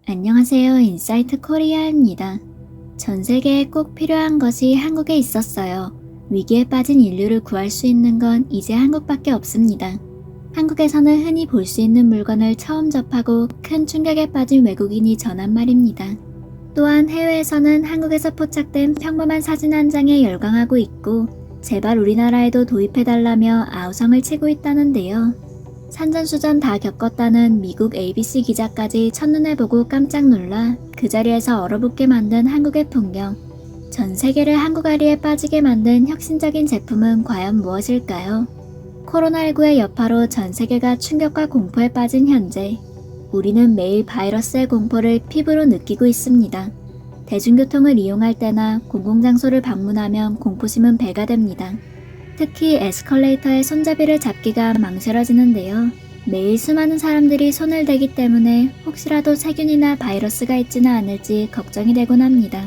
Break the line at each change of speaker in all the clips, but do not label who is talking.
안녕하세요. 인사이트 코리아입니다. 전 세계에 꼭 필요한 것이 한국에 있었어요. 위기에 빠진 인류를 구할 수 있는 건 이제 한국밖에 없습니다. 한국에서는 흔히 볼 수 있는 물건을 처음 접하고 큰 충격에 빠진 외국인이 전한 말입니다. 또한 해외에서는 한국에서 포착된 평범한 사진 한 장에 열광하고 있고 제발 우리나라에도 도입해달라며 아우성을 치고 있다는데요. 산전수전 다 겪었다는 미국 ABC 기자까지 첫눈에 보고 깜짝 놀라 그 자리에서 얼어붙게 만든 한국의 풍경. 전 세계를 한국아리에 빠지게 만든 혁신적인 제품은 과연 무엇일까요? 코로나19의 여파로 전 세계가 충격과 공포에 빠진 현재, 우리는 매일 바이러스의 공포를 피부로 느끼고 있습니다. 대중교통을 이용할 때나 공공장소를 방문하면 공포심은 배가 됩니다. 특히 에스컬레이터의 손잡이를 잡기가 망설여지는데요. 매일 수많은 사람들이 손을 대기 때문에 혹시라도 세균이나 바이러스가 있지는 않을지 걱정이 되곤 합니다.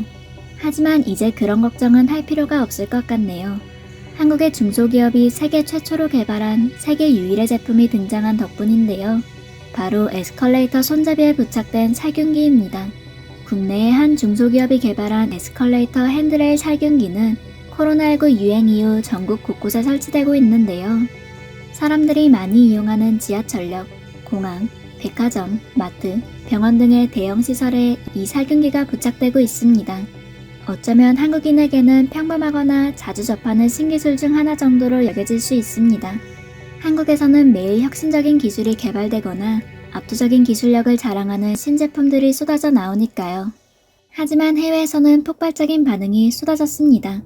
하지만 이제 그런 걱정은 할 필요가 없을 것 같네요. 한국의 중소기업이 세계 최초로 개발한 세계 유일의 제품이 등장한 덕분인데요. 바로 에스컬레이터 손잡이에 부착된 살균기입니다. 국내의 한 중소기업이 개발한 에스컬레이터 핸드레일 살균기는 코로나19 유행 이후 전국 곳곳에 설치되고 있는데요. 사람들이 많이 이용하는 지하철역, 공항, 백화점, 마트, 병원 등의 대형 시설에 이 살균기가 부착되고 있습니다. 어쩌면 한국인에게는 평범하거나 자주 접하는 신기술 중 하나 정도로 여겨질 수 있습니다. 한국에서는 매일 혁신적인 기술이 개발되거나 압도적인 기술력을 자랑하는 신제품들이 쏟아져 나오니까요. 하지만 해외에서는 폭발적인 반응이 쏟아졌습니다.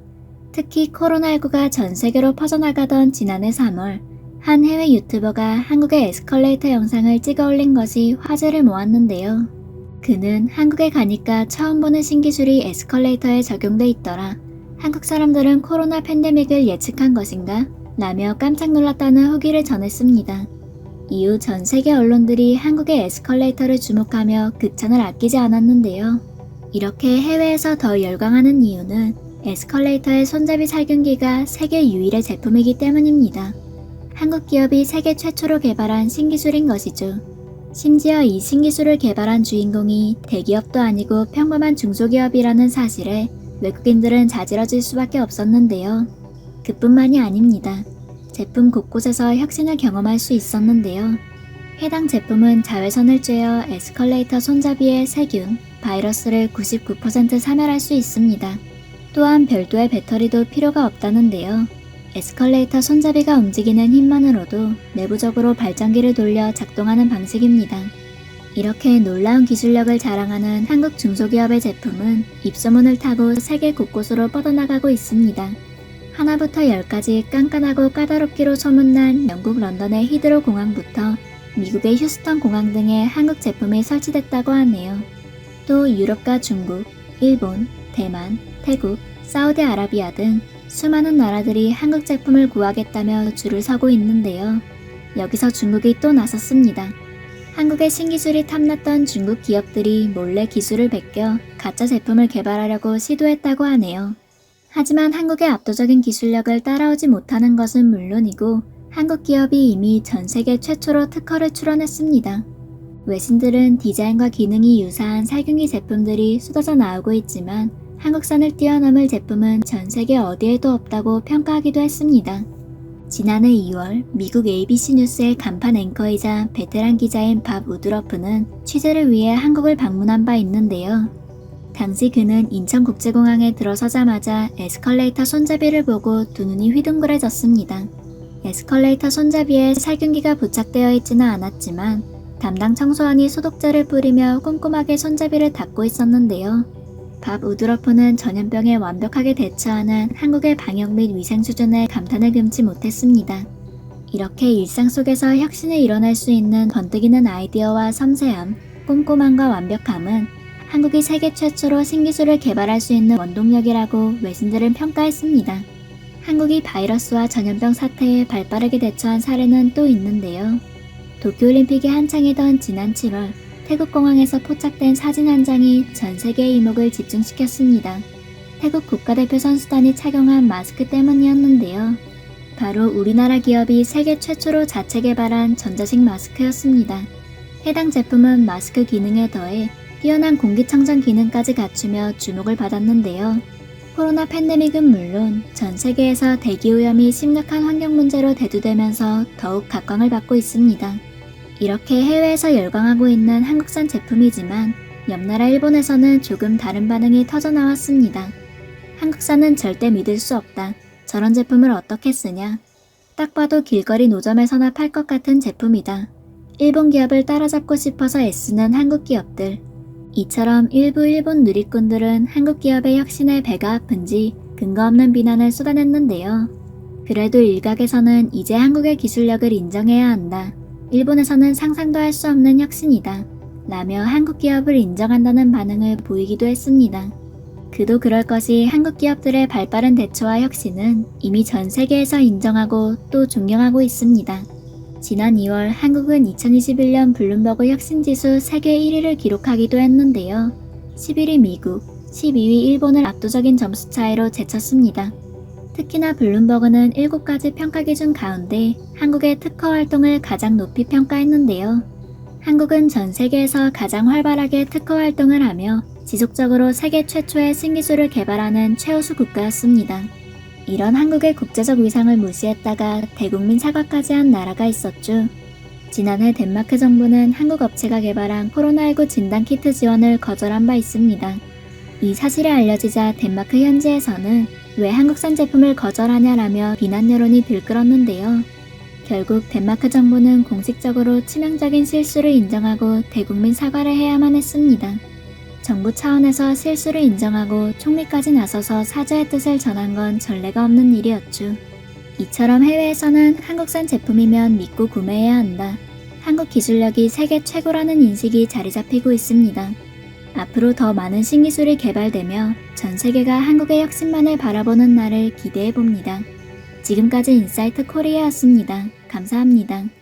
특히 코로나19가 전 세계로 퍼져나가던 지난해 3월, 한 해외 유튜버가 한국의 에스컬레이터 영상을 찍어 올린 것이 화제를 모았는데요. 그는 한국에 가니까 처음 보는 신기술이 에스컬레이터에 적용돼 있더라. 한국 사람들은 코로나 팬데믹을 예측한 것인가? 라며 깜짝 놀랐다는 후기를 전했습니다. 이후 전 세계 언론들이 한국의 에스컬레이터를 주목하며 극찬을 아끼지 않았는데요. 이렇게 해외에서 더 열광하는 이유는 에스컬레이터의 손잡이 살균기가 세계 유일의 제품이기 때문입니다. 한국 기업이 세계 최초로 개발한 신기술인 것이죠. 심지어 이 신기술을 개발한 주인공이 대기업도 아니고 평범한 중소기업이라는 사실에 외국인들은 자지러질 수밖에 없었는데요. 그뿐만이 아닙니다. 제품 곳곳에서 혁신을 경험할 수 있었는데요. 해당 제품은 자외선을 쬐어 에스컬레이터 손잡이의 세균, 바이러스를 99% 사멸할 수 있습니다. 또한 별도의 배터리도 필요가 없다는데요. 에스컬레이터 손잡이가 움직이는 힘만으로도 내부적으로 발전기를 돌려 작동하는 방식입니다. 이렇게 놀라운 기술력을 자랑하는 한국 중소기업의 제품은 입소문을 타고 세계 곳곳으로 뻗어나가고 있습니다. 하나부터 열까지 깐깐하고 까다롭기로 소문난 영국 런던의 히드로 공항부터 미국의 휴스턴 공항 등에 한국 제품이 설치됐다고 하네요. 또 유럽과 중국, 일본, 대만, 태국, 사우디아라비아 등 수많은 나라들이 한국 제품을 구하겠다며 줄을 서고 있는데요. 여기서 중국이 또 나섰습니다. 한국의 신기술이 탐났던 중국 기업들이 몰래 기술을 베껴 가짜 제품을 개발하려고 시도했다고 하네요. 하지만 한국의 압도적인 기술력을 따라오지 못하는 것은 물론이고 한국 기업이 이미 전 세계 최초로 특허를 출원했습니다. 외신들은 디자인과 기능이 유사한 살균기 제품들이 쏟아져 나오고 있지만 한국산을 뛰어넘을 제품은 전 세계 어디에도 없다고 평가하기도 했습니다. 지난해 2월 미국 ABC 뉴스의 간판 앵커이자 베테랑 기자인 밥 우드러프는 취재를 위해 한국을 방문한 바 있는데요. 당시 그는 인천국제공항에 들어서자마자 에스컬레이터 손잡이를 보고 두 눈이 휘둥그레졌습니다. 에스컬레이터 손잡이에 살균기가 부착되어 있지는 않았지만 담당 청소원이 소독제를 뿌리며 꼼꼼하게 손잡이를 닦고 있었는데요. 밥 우드러프는 전염병에 완벽하게 대처하는 한국의 방역 및 위생 수준에 감탄을 금치 못했습니다. 이렇게 일상 속에서 혁신을 이뤄낼 수 있는 번뜩이는 아이디어와 섬세함, 꼼꼼함과 완벽함은 한국이 세계 최초로 신기술을 개발할 수 있는 원동력이라고 외신들은 평가했습니다. 한국이 바이러스와 전염병 사태에 발빠르게 대처한 사례는 또 있는데요. 도쿄올림픽이 한창이던 지난 7월 태국공항에서 포착된 사진 한 장이 전 세계의 이목을 집중시켰습니다. 태국 국가대표 선수단이 착용한 마스크 때문이었는데요. 바로 우리나라 기업이 세계 최초로 자체 개발한 전자식 마스크였습니다. 해당 제품은 마스크 기능에 더해 뛰어난 공기청정 기능까지 갖추며 주목을 받았는데요. 코로나 팬데믹은 물론 전 세계에서 대기오염이 심각한 환경 문제로 대두되면서 더욱 각광을 받고 있습니다. 이렇게 해외에서 열광하고 있는 한국산 제품이지만 옆나라 일본에서는 조금 다른 반응이 터져나왔습니다. 한국산은 절대 믿을 수 없다. 저런 제품을 어떻게 쓰냐? 딱 봐도 길거리 노점에서나 팔 것 같은 제품이다. 일본 기업을 따라잡고 싶어서 애쓰는 한국 기업들. 이처럼 일부 일본 누리꾼들은 한국 기업의 혁신에 배가 아픈지 근거 없는 비난을 쏟아냈는데요. 그래도 일각에서는 이제 한국의 기술력을 인정해야 한다. 일본에서는 상상도 할 수 없는 혁신이다. 라며 한국 기업을 인정한다는 반응을 보이기도 했습니다. 그도 그럴 것이 한국 기업들의 발빠른 대처와 혁신은 이미 전 세계에서 인정하고 또 존경하고 있습니다. 지난 2월 한국은 2021년 블룸버그 혁신지수 세계 1위를 기록하기도 했는데요. 11위 미국, 12위 일본을 압도적인 점수 차이로 제쳤습니다. 특히나 블룸버그는 7가지 평가 기준 가운데 한국의 특허 활동을 가장 높이 평가했는데요. 한국은 전 세계에서 가장 활발하게 특허 활동을 하며 지속적으로 세계 최초의 신기술을 개발하는 최우수 국가였습니다. 이런 한국의 국제적 위상을 무시했다가 대국민 사과까지 한 나라가 있었죠. 지난해 덴마크 정부는 한국 업체가 개발한 코로나19 진단키트 지원을 거절한 바 있습니다. 이 사실이 알려지자 덴마크 현지에서는 왜 한국산 제품을 거절하냐라며 비난 여론이 들끓었는데요. 결국 덴마크 정부는 공식적으로 치명적인 실수를 인정하고 대국민 사과를 해야만 했습니다. 정부 차원에서 실수를 인정하고 총리까지 나서서 사죄의 뜻을 전한 건 전례가 없는 일이었죠. 이처럼 해외에서는 한국산 제품이면 믿고 구매해야 한다. 한국 기술력이 세계 최고라는 인식이 자리 잡히고 있습니다. 앞으로 더 많은 신기술이 개발되며 전 세계가 한국의 혁신만을 바라보는 날을 기대해 봅니다. 지금까지 인사이트 코리아였습니다. 감사합니다.